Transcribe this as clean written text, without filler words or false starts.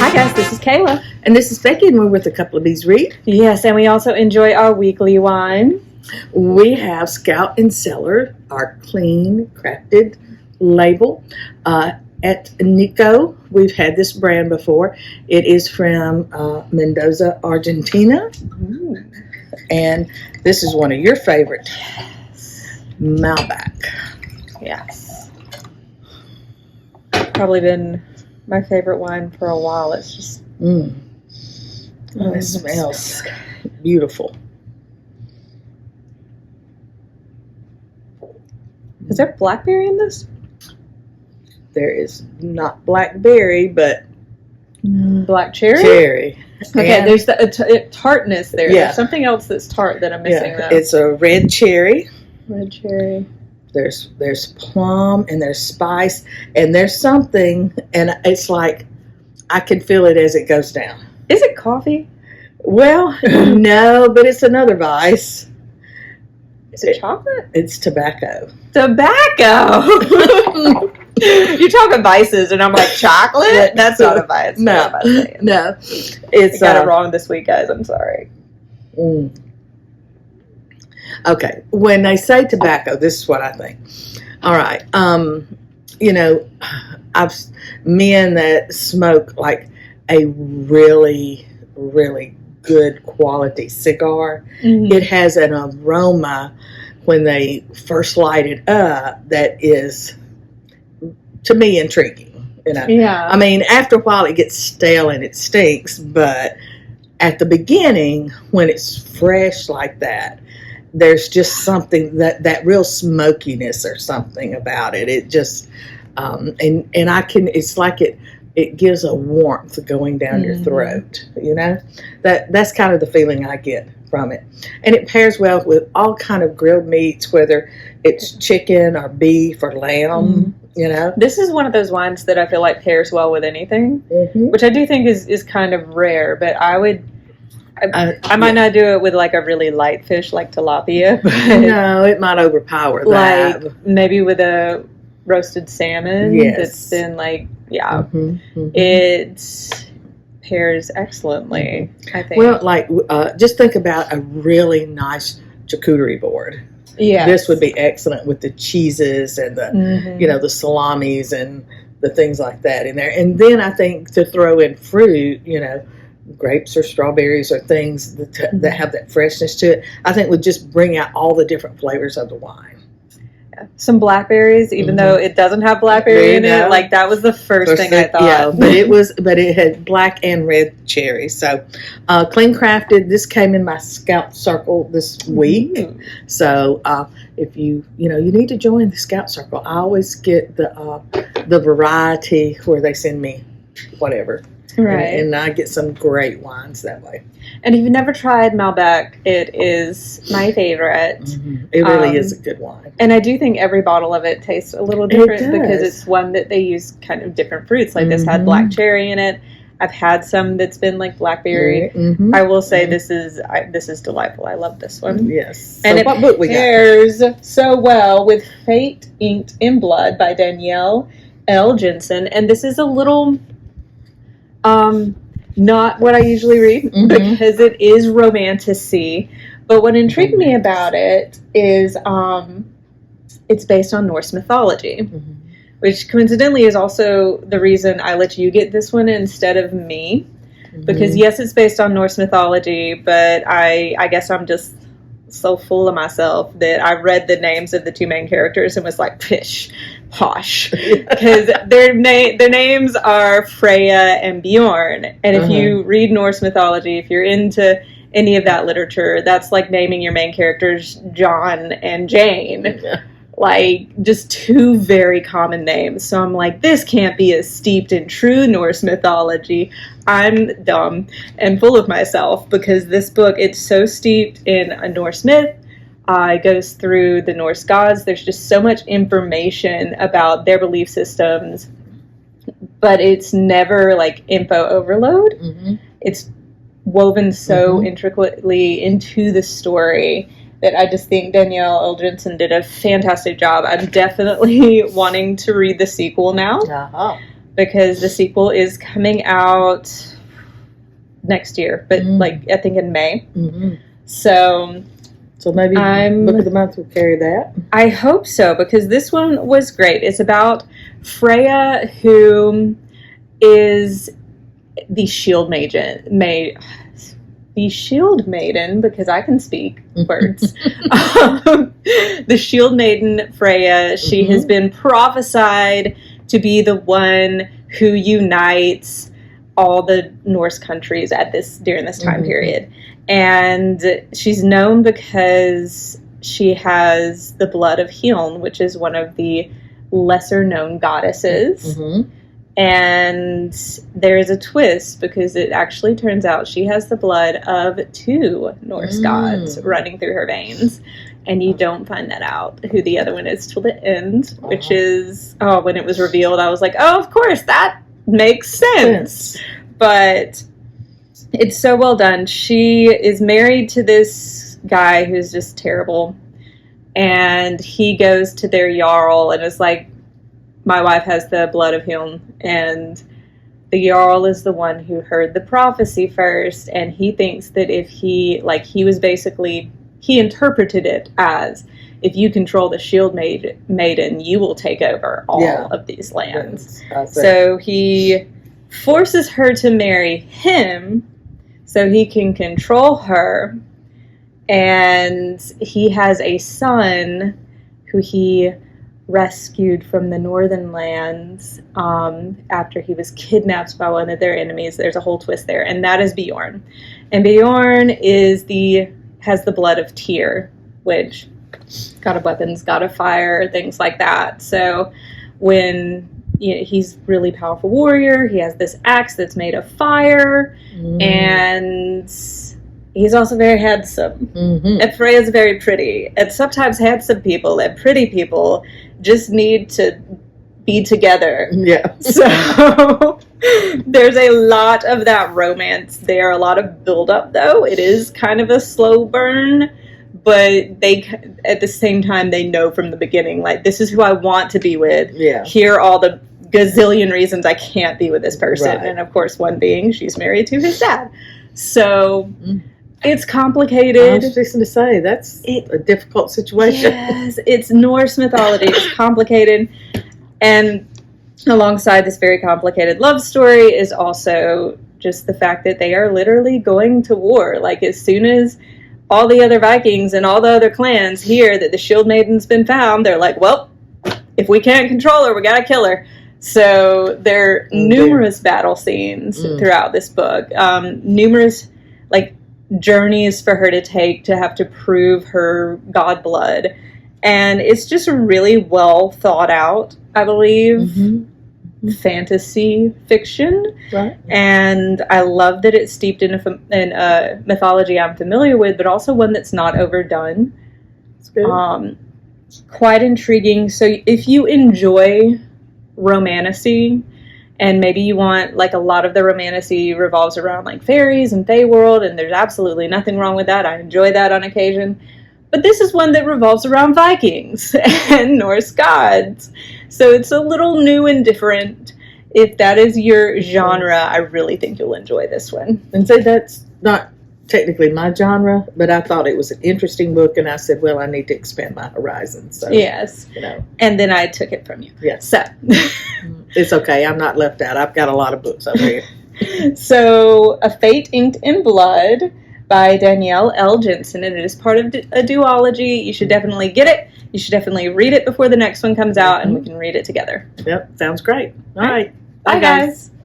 Hi guys, this is Kayla. And this is Becky, and we're with a couple of these read. Yes, and we also enjoy our weekly wine. We have Scout and Cellar, our clean, crafted label. At Nico, we've had this brand before. It is from Mendoza, Argentina. And this is one of your favorite, Malbec. Yes. Probably been my favorite wine for a while. It's just... Oh, it smells beautiful. Is there blackberry in this? There is not blackberry, but black cherry? Cherry. Okay, And there's the tartness there. Yeah. There's something else that's tart that I'm missing though. It's a red cherry. Red cherry. There's plum and there's spice and there's something, and it's like I can feel it as it goes down. Is it coffee? Well, no, but it's another vice. Is it chocolate? It's tobacco. Tobacco! You talk about vices, and I'm like, chocolate? That's not a vice. No. It's got it wrong this week, guys. I'm sorry. Okay, when they say tobacco, this is what I think. All right, I've men that smoke like a really, really good quality cigar. Mm-hmm. It has an aroma when they first light it up that is, to me, intriguing. Yeah. I mean, after a while it gets stale and it stinks, but at the beginning, when it's fresh like that, there's just something that real smokiness or something about it. It just and I can. It's like it gives a warmth going down your throat. That's kind of the feeling I get from it, and it pairs well with all kind of grilled meats, whether it's chicken or beef or lamb. This is one of those wines that I feel like pairs well with anything, which I do think is kind of rare. But I might not do it with like a really light fish like tilapia. But no, it might overpower that. Like maybe with a roasted salmon that's been like, it pairs excellently, I think. Well, like just think about a really nice charcuterie board. Yeah, this would be excellent with the cheeses and the the salamis and the things like that in there. And then I think to throw in fruit, grapes or strawberries or things that have that freshness to it, I think would just bring out all the different flavors of the wine. Some blackberries, even though it doesn't have blackberry in it, like that was the first thing I thought. Yeah, but it had black and red cherry. So clean crafted. This came in my Scout Circle this week. So if you need to join the Scout Circle, I always get the variety where they send me whatever. Right. And I get some great wines that way. And if you've never tried Malbec, it is my favorite. It really is a good wine. And I do think every bottle of it tastes a little different because it's one that they use kind of different fruits. Like this had black cherry in it. I've had some that's been like blackberry. I will say this is delightful. I love this one. Yes. And so what book we got? Pairs so well with Fate Inked in Blood by Danielle L. Jensen. And this is a little... not what I usually read because it is romantasy. But what intrigued me about it is it's based on Norse mythology, which coincidentally is also the reason I let you get this one instead of me. Because yes, it's based on Norse mythology, but I guess I'm just so full of myself that I read the names of the two main characters and was like, pish, posh, because their names are Freya and Bjorn. And if you read Norse mythology, if you're into any of that literature, that's like naming your main characters John and Jane. Like, just two very common names. So I'm like, this can't be as steeped in true Norse mythology. I'm dumb and full of myself because this book, it's so steeped in a Norse myth. It goes through the Norse gods. There's just so much information about their belief systems, but it's never like info overload. It's woven so intricately into the story that I just think Danielle L. Jensen did a fantastic job. I'm definitely wanting to read the sequel now because the sequel is coming out next year, but like I think in May. So maybe Book of the Month will carry that. I hope so, because this one was great. It's about Freya, who is the shield maiden, because I can speak words. The shield maiden Freya, she has been prophesied to be the one who unites all the Norse countries during this time period. And she's known because she has the blood of Hyln, which is one of the lesser known goddesses. And there is a twist, because it actually turns out she has the blood of 2 Norse gods running through her veins. And you don't find that out, who the other one is, till the end, which is, when it was revealed, I was like, oh, of course, that makes sense. But it's so well done. She is married to this guy who's just terrible. And he goes to their Jarl and is like, my wife has the blood of Hyln, and the Jarl is the one who heard the prophecy first, and he thinks that if he interpreted it as, if you control the shield maiden, you will take over all of these lands. So he forces her to marry him so he can control her, and he has a son who he rescued from the northern lands after he was kidnapped by one of their enemies. There's a whole twist there, and that is Bjorn. And Bjorn has the blood of Tyr, which god of weapons, god of fire, things like that. So when he's a really powerful warrior, he has this axe that's made of fire, and he's also very handsome. And Freya's very pretty. And sometimes handsome people and pretty people just need to be together. So there's a lot of that romance there, a lot of build-up, though. It is kind of a slow burn, but they, at the same time, they know from the beginning, like, this is who I want to be with. Here are all the gazillion reasons I can't be with this person. And, of course, one being she's married to his dad. So it's complicated. I was fixing to say, that's a difficult situation. Yes, it's Norse mythology. It's complicated. And alongside this very complicated love story is also just the fact that they are literally going to war. Like, as soon as all the other Vikings and all the other clans hear that the Shield Maiden's been found, they're like, well, if we can't control her, we gotta kill her. So there are numerous battle scenes throughout this book. Numerous, like, journeys for her to take to have to prove her god blood. And it's just really well thought out, I believe, fantasy fiction. And I love that it's steeped in a mythology I'm familiar with, but also one that's not overdone. That's good. Quite intriguing. So if you enjoy romantasy, and maybe you want, like, a lot of the romantasy revolves around, like, fairies and Fey world, and there's absolutely nothing wrong with that. I enjoy that on occasion. But this is one that revolves around Vikings and Norse gods. So it's a little new and different. If that is your genre, I really think you'll enjoy this one. And so that's not technically my genre, but I thought it was an interesting book, and I said, well, I need to expand my horizons. So, yes. And then I took it from you. Yes. So it's okay. I'm not left out. I've got a lot of books over here. So, A Fate Inked in Blood by Danielle L. Jensen, and it is part of a duology. You should definitely get it. You should definitely read it before the next one comes out, and we can read it together. Yep, sounds great. All right. Bye, guys.